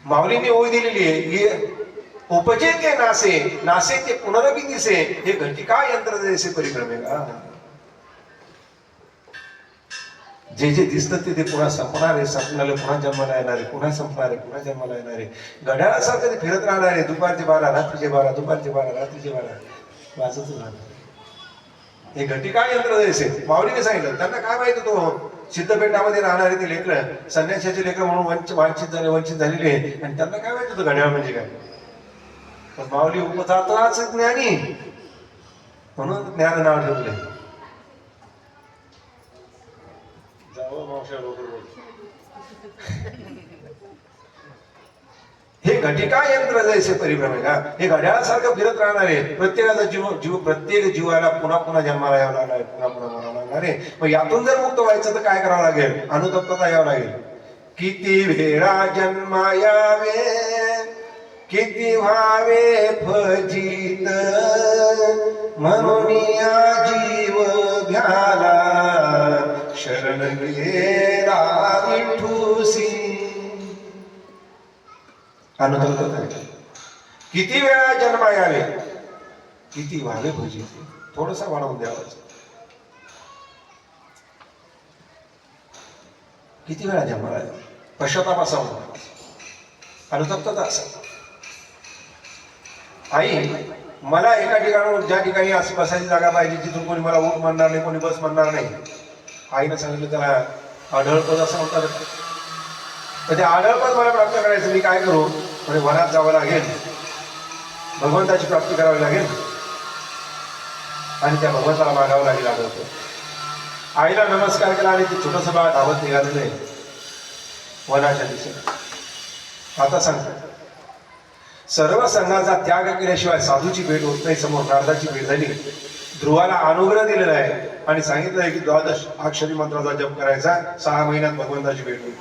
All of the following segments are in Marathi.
माऊलीने ओळी दिलेली आहे, उपजे ते नासे, नासे ते पुनरबी दिसे, हे घटिका यंत्र जैसे परिभ्रमे का. जे जे दिसतं ते पुन्हा संपणार आहे, संपणारे पुन्हा जन्माला येणार आहे, पुन्हा संपणार आहे, पुन्हा जन्माला येणार आहे. घड्याळासारखं ते फिरत राहणार आहे. दुपारचे 12, रात्रीचे 12, दुपारचे 12, रात्रीचे 12 वाजतच राहणार. हे घटिका यंत्र जैसे. माऊलीने सांगितलं, त्यांना काय माहित होतं सिद्धपेठामध्ये राहणारे ते लेकरं, संन्यासाचे लेकरं म्हणून वंचित झालेले आहे, आणि त्यांना काय माहित होतं घड्याळ म्हणजे काय. पण माऊली उपजातच ज्ञानी, म्हणून ज्ञान नाव ठेवले. हे घटिका यंत्र जैसे परिभ्रमे का. हे घड्याळासारखं फिरत राहणार आहे. प्रत्येकाचा प्रत्येक जीवाला पुन्हा पुन्हा जन्माला यावं लागणार आहे, पुन्हा पुन्हा मरावं लागणार आहे. मग यातून जर मुक्त व्हायचं तर काय करावं लागेल. अनुतप्तता यावं लागेल. किती वेळा जन्मा यावे, किती व्हावे फजित, म्हणून या जीव घ्याला शरण गेला विठूसी. अनुतप्तता. किती वेळा जन्मा यावे, किती व्हावे फजित. थोडसा वाढवून द्यावं. किती वेळा जन्माला यावे, पश्चाताप असावा, अनुतप्तता असावा. आई, मला एका ठिकाणावर ज्या ठिकाणी अशी बसायची जागा पाहिजे, जिथून कोणी मला ऊट म्हणणार नाही, कोणी बस म्हणणार नाही. आईनं सांगितलं त्याला आढळपद असं म्हणतात. तर ते आढळपद मला प्राप्त करायचं, मी काय करू. म्हणजे वनात जावं लागेल, भगवंताची प्राप्ती करावी लागेल, आणि त्या भगवंताला मागावं लागेल आढळपद. आईला नमस्कार केला आणि ते छोटंसं बाळ धावत निघालेलं आहे वनाच्या दिशेने. आता सांगतो, सर्व संघाचा त्याग केल्याशिवाय साधूची भेट होत नाही. समोर नारदाची भेट झाली. ध्रुवाला अनुग्रह दिलेला आहे आणि सांगितलं आहे की 12 अक्षरी मंत्राचा जप करायचा, 6 महिन्यात भगवंताची भेट होईल.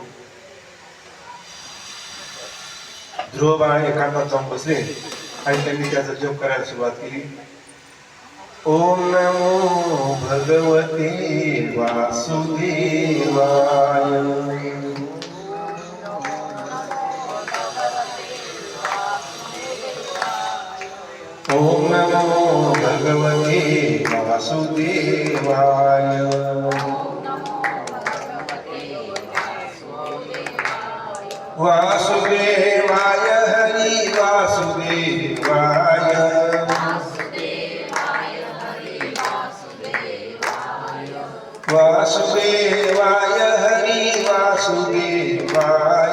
ध्रुव बाळ एकांतात जाऊन बसले आणि त्यांनी त्याचा जप करायला सुरुवात केली. ओम नमो भगवते वासुदेवाय. ओम नमो भगवते वासुदेवाय. वासुदेवाय हरि वासुदेवाय. वासुदेवाय हरि वासुदेवाय.